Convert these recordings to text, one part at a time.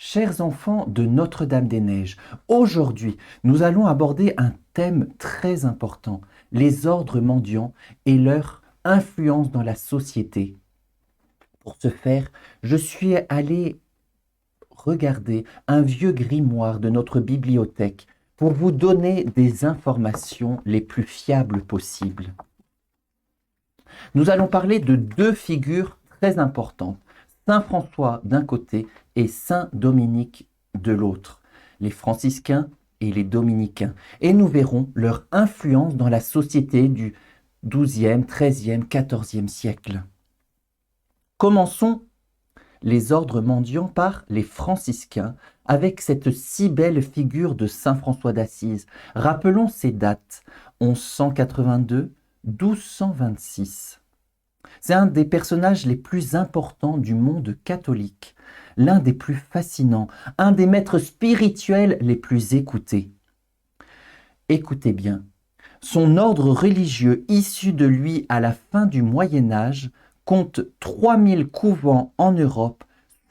Chers enfants de Notre-Dame-des-Neiges, aujourd'hui, nous allons aborder un thème très important, les ordres mendiants et leur influence dans la société. Pour ce faire, je suis allé regarder un vieux grimoire de notre bibliothèque pour vous donner des informations les plus fiables possibles. Nous allons parler de deux figures très importantes, Saint François d'un côté et Saint Dominique de l'autre, les franciscains et les dominicains. Et nous verrons leur influence dans la société du XIIe, XIIIe, XIVe siècle. Commençons les ordres mendiants par les franciscains avec cette si belle figure de Saint François d'Assise. Rappelons ces dates, 1182, 1226. C'est un des personnages les plus importants du monde catholique, l'un des plus fascinants, un des maîtres spirituels les plus écoutés. Écoutez bien, son ordre religieux issu de lui à la fin du Moyen Âge compte 3000 couvents en Europe,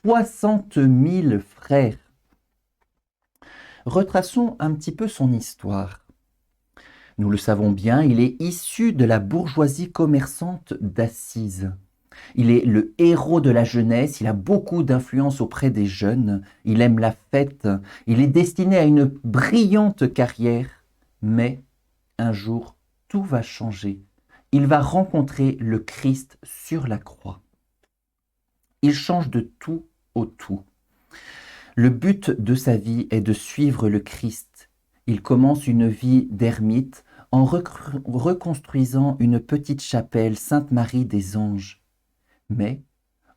60 000 frères. Retraçons un petit peu son histoire. Nous le savons bien, il est issu de la bourgeoisie commerçante d'Assise. Il est le héros de la jeunesse, il a beaucoup d'influence auprès des jeunes, il aime la fête, il est destiné à une brillante carrière, mais un jour, tout va changer. Il va rencontrer le Christ sur la croix. Il change de tout au tout. Le but de sa vie est de suivre le Christ. Il commence une vie d'ermite en reconstruisant une petite chapelle Sainte-Marie des Anges. Mais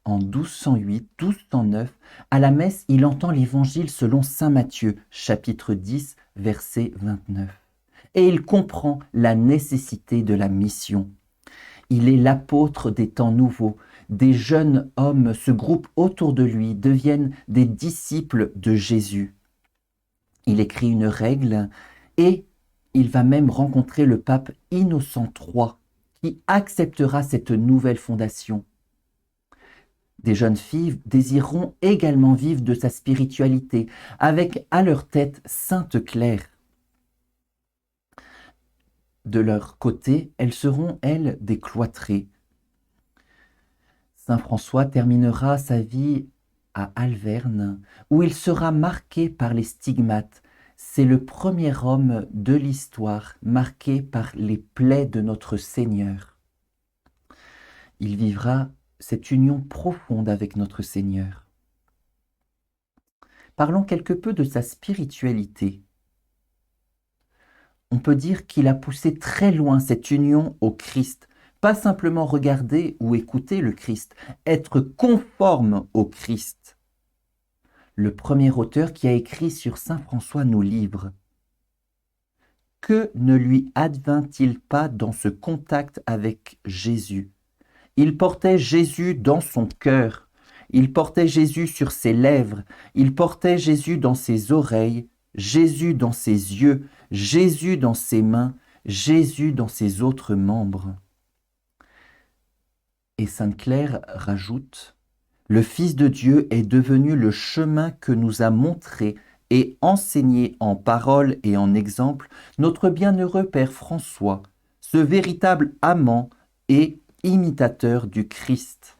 en 1208-1209, à la messe, il entend l'évangile selon saint Matthieu, chapitre 10, verset 29. Et il comprend la nécessité de la mission. Il est l'apôtre des temps nouveaux. Des jeunes hommes se groupent autour de lui, deviennent des disciples de Jésus. Il écrit une règle et il va même rencontrer le pape Innocent III qui acceptera cette nouvelle fondation. Des jeunes filles désireront également vivre de sa spiritualité, avec à leur tête Sainte Claire. De leur côté, elles seront, elles, des cloîtrées. Saint François terminera sa vie à Alverne, où il sera marqué par les stigmates. C'est le premier homme de l'histoire marqué par les plaies de notre Seigneur. Il vivra cette union profonde avec notre Seigneur. Parlons quelque peu de sa spiritualité. On peut dire qu'il a poussé très loin cette union au Christ. Pas simplement regarder ou écouter le Christ, être conforme au Christ. Le premier auteur qui a écrit sur Saint François nous livre. Que ne lui advint-il pas dans ce contact avec Jésus? Il portait Jésus dans son cœur, il portait Jésus sur ses lèvres, il portait Jésus dans ses oreilles, Jésus dans ses yeux, Jésus dans ses mains, Jésus dans ses autres membres. Et Sainte Claire rajoute, « Le Fils de Dieu est devenu le chemin que nous a montré et enseigné en parole et en exemple notre bienheureux Père François, ce véritable amant et imitateur du Christ. »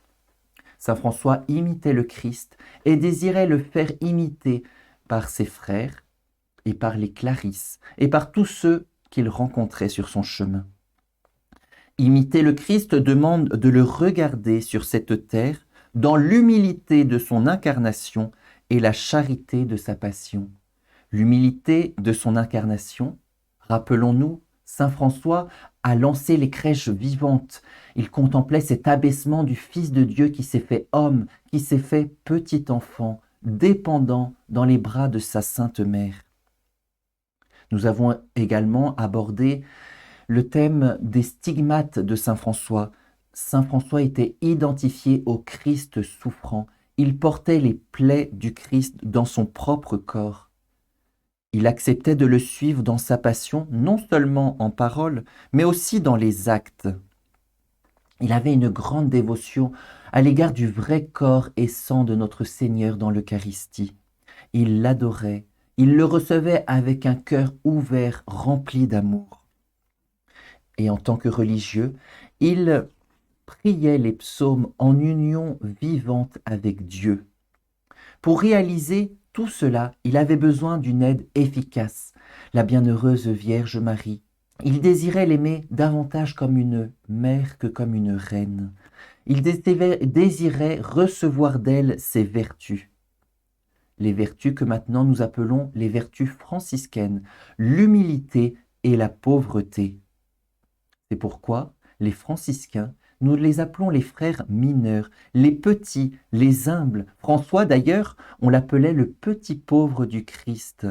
Saint François imitait le Christ et désirait le faire imiter par ses frères et par les Clarisses et par tous ceux qu'il rencontrait sur son chemin. Imiter le Christ demande de le regarder sur cette terre dans l'humilité de son incarnation et la charité de sa passion. L'humilité de son incarnation, rappelons-nous, Saint François a lancé les crèches vivantes. Il contemplait cet abaissement du Fils de Dieu qui s'est fait homme, qui s'est fait petit enfant, dépendant dans les bras de sa Sainte Mère. Nous avons également abordé le thème des stigmates de Saint François. Saint François était identifié au Christ souffrant. Il portait les plaies du Christ dans son propre corps. Il acceptait de le suivre dans sa passion, non seulement en parole, mais aussi dans les actes. Il avait une grande dévotion à l'égard du vrai corps et sang de notre Seigneur dans l'Eucharistie. il l'adorait, il le recevait avec un cœur ouvert, rempli d'amour. Et en tant que religieux, il priait les psaumes en union vivante avec Dieu. Pour réaliser tout cela, il avait besoin d'une aide efficace, la bienheureuse Vierge Marie. Il désirait l'aimer davantage comme une mère que comme une reine. Il désirait recevoir d'elle ses vertus. Les vertus que maintenant nous appelons les vertus franciscaines, l'humilité et la pauvreté. C'est pourquoi les franciscains, nous les appelons les frères mineurs, les petits, les humbles. François d'ailleurs, on l'appelait le petit pauvre du Christ,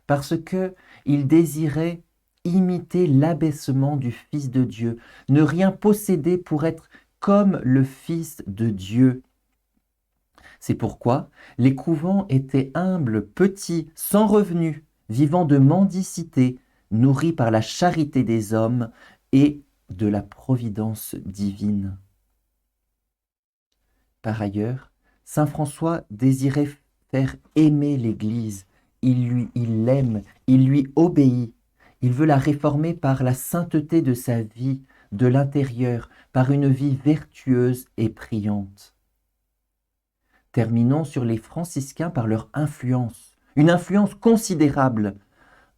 parce que il désirait imiter l'abaissement du Fils de Dieu, ne rien posséder pour être comme le Fils de Dieu. C'est pourquoi les couvents étaient humbles, petits, sans revenus, vivant de mendicité, nourris par la charité des hommes et de la providence divine. Par ailleurs, saint François désirait faire aimer l'Église. Il l'aime, il lui obéit. Il veut la réformer par la sainteté de sa vie, de l'intérieur, par une vie vertueuse et priante. Terminons sur les franciscains par leur influence, une influence considérable,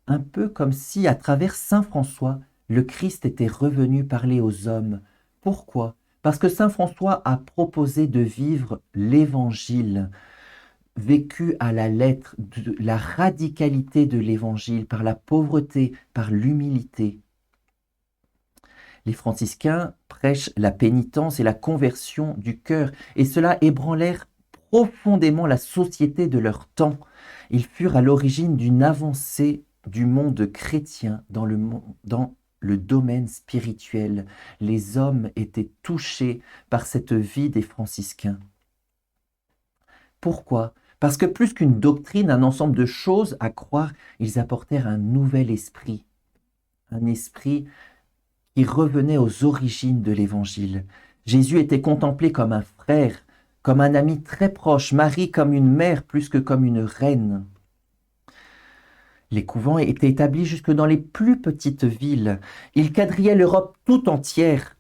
un peu comme si, à travers saint François, le Christ était revenu parler aux hommes. Pourquoi? Parce que saint François a proposé de vivre l'Évangile, vécu à la lettre, de la radicalité de l'Évangile, par la pauvreté, par l'humilité. Les franciscains prêchent la pénitence et la conversion du cœur, et cela ébranlèrent profondément la société de leur temps. Ils furent à l'origine d'une avancée du monde chrétien dans le domaine spirituel. Les hommes étaient touchés par cette vie des franciscains. Pourquoi? Parce que plus qu'une doctrine, un ensemble de choses à croire, ils apportèrent un nouvel esprit. Un esprit qui revenait aux origines de l'Évangile. Jésus était contemplé comme un frère, comme un ami très proche, Marie comme une mère plus que comme une reine. Les couvents étaient établis jusque dans les plus petites villes. Ils quadrillaient l'Europe tout entière.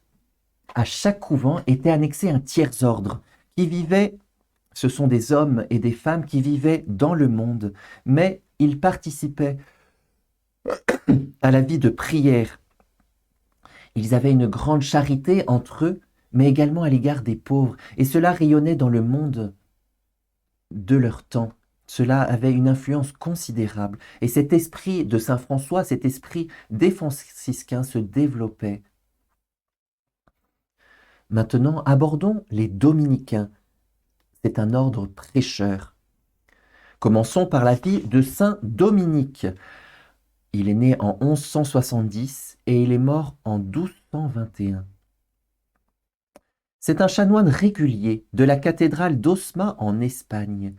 À chaque couvent était annexé un tiers-ordre qui vivait, ce sont des hommes et des femmes qui vivaient dans le monde, mais ils participaient à la vie de prière. Ils avaient une grande charité entre eux, mais également à l'égard des pauvres, et cela rayonnait dans le monde de leur temps. Cela avait une influence considérable, et cet esprit de saint François, cet esprit des franciscains se développait. Maintenant, abordons les dominicains. C'est un ordre prêcheur. Commençons par la vie de saint Dominique. Il est né en 1170 et il est mort en 1221. C'est un chanoine régulier de la cathédrale d'Osma en Espagne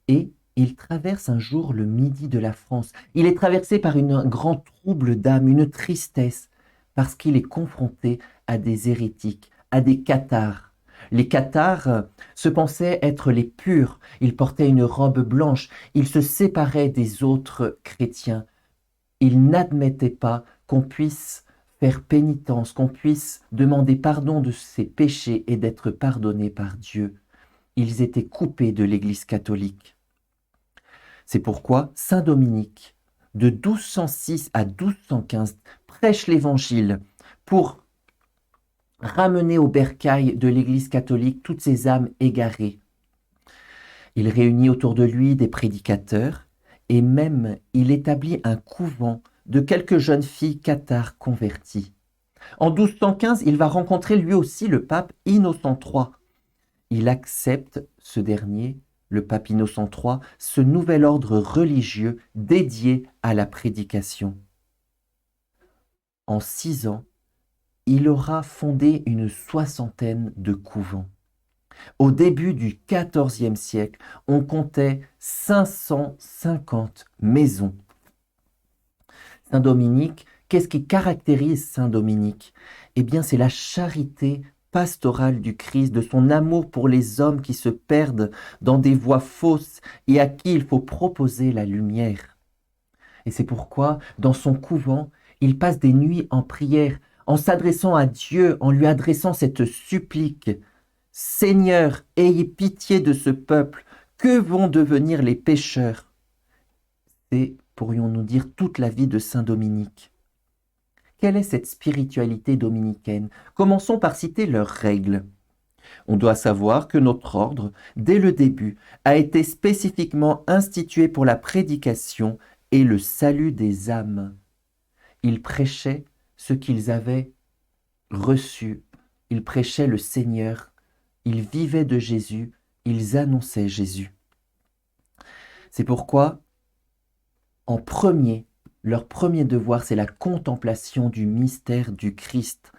et il traverse un jour le midi de la France. Il est traversé par un grand trouble d'âme, une tristesse, parce qu'il est confronté à des hérétiques, à des cathares. Les cathares se pensaient être les purs, ils portaient une robe blanche, ils se séparaient des autres chrétiens. Ils n'admettaient pas qu'on puisse faire pénitence, qu'on puisse demander pardon de ses péchés et d'être pardonné par Dieu. Ils étaient coupés de l'Église catholique. C'est pourquoi saint Dominique, de 1206 à 1215, prêche l'Évangile pour ramener au bercail de l'Église catholique toutes ces âmes égarées. Il réunit autour de lui des prédicateurs et même il établit un couvent de quelques jeunes filles cathares converties. En 1215, il va rencontrer lui aussi le pape Innocent III. Il accepte, ce dernier, le pape Innocent III, ce nouvel ordre religieux dédié à la prédication. En 6 ans, il aura fondé une soixantaine de couvents. Au début du XIVe siècle, on comptait 550 maisons. Saint Dominique, qu'est-ce qui caractérise Saint Dominique? Eh bien, c'est la charité pastorale du Christ, de son amour pour les hommes qui se perdent dans des voies fausses et à qui il faut proposer la lumière. Et c'est pourquoi, dans son couvent, il passe des nuits en prière, en s'adressant à Dieu, en lui adressant cette supplique. Seigneur, ayez pitié de ce peuple, que vont devenir les pécheurs? C'est, pourrions-nous dire, toute la vie de Saint Dominique. Quelle est cette spiritualité dominicaine? Commençons par citer leurs règles. On doit savoir que notre ordre, dès le début, a été spécifiquement institué pour la prédication et le salut des âmes. Ils prêchaient ce qu'ils avaient reçu. Ils prêchaient le Seigneur. Ils vivaient de Jésus. Ils annonçaient Jésus. C'est pourquoi, en premier, leur premier devoir, c'est la contemplation du mystère du Christ.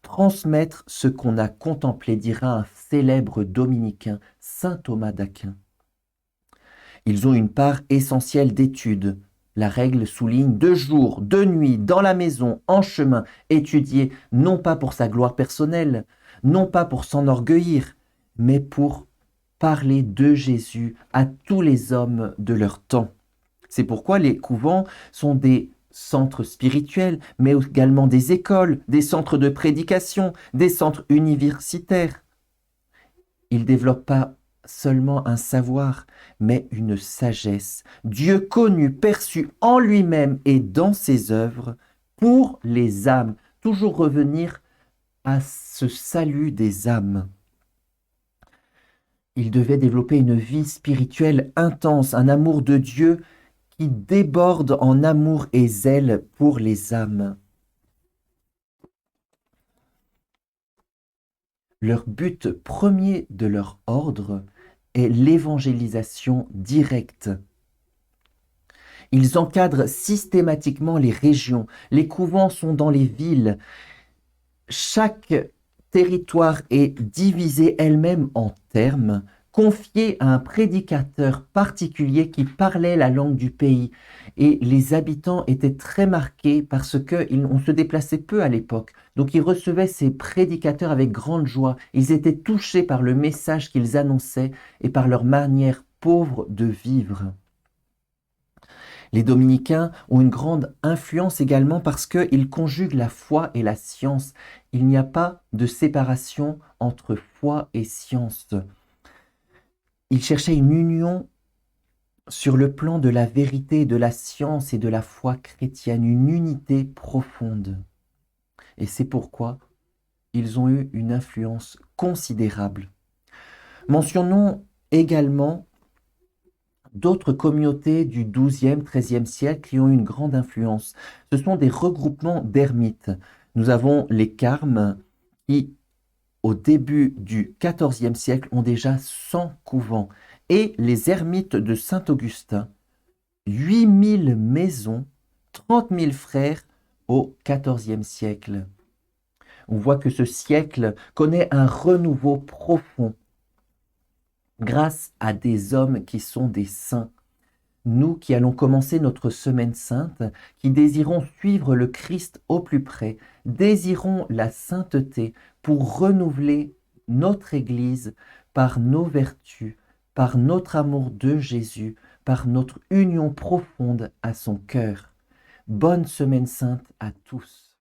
Transmettre ce qu'on a contemplé, dira un célèbre dominicain, saint Thomas d'Aquin. Ils ont une part essentielle d'étude. La règle souligne 2 jours, 2 nuits, dans la maison, en chemin, étudier, non pas pour sa gloire personnelle, non pas pour s'enorgueillir, mais pour parler de Jésus à tous les hommes de leur temps. C'est pourquoi les couvents sont des centres spirituels, mais également des écoles, des centres de prédication, des centres universitaires. Ils ne développent pas seulement un savoir, mais une sagesse. Dieu connu, perçu en lui-même et dans ses œuvres pour les âmes. Toujours revenir à ce salut des âmes. Ils devaient développer une vie spirituelle intense, un amour de Dieu qui déborde en amour et zèle pour les âmes. Leur but premier de leur ordre est l'évangélisation directe. Ils encadrent systématiquement les régions. Les couvents sont dans les villes. Chaque territoire est divisé elle-même en termes, confié à un prédicateur particulier qui parlait la langue du pays. Et les habitants étaient très marqués parce qu'on se déplaçait peu à l'époque. Donc ils recevaient ces prédicateurs avec grande joie. Ils étaient touchés par le message qu'ils annonçaient et par leur manière pauvre de vivre. Les dominicains ont une grande influence également parce qu'ils conjuguent la foi et la science. Il n'y a pas de séparation entre foi et science. Ils cherchaient une union sur le plan de la vérité, de la science et de la foi chrétienne, une unité profonde. Et c'est pourquoi ils ont eu une influence considérable. Mentionnons également d'autres communautés du XIIe, XIIIe siècle qui ont eu une grande influence. Ce sont des regroupements d'ermites. Nous avons les Carmes qui, au début du XIVe siècle, ont déjà 100 couvents. Et les ermites de Saint-Augustin, 8000 maisons, 30 000 frères au XIVe siècle. On voit que ce siècle connaît un renouveau profond grâce à des hommes qui sont des saints. Nous qui allons commencer notre semaine sainte, qui désirons suivre le Christ au plus près, désirons la sainteté pour renouveler notre Église par nos vertus, par notre amour de Jésus, par notre union profonde à son cœur. Bonne semaine sainte à tous.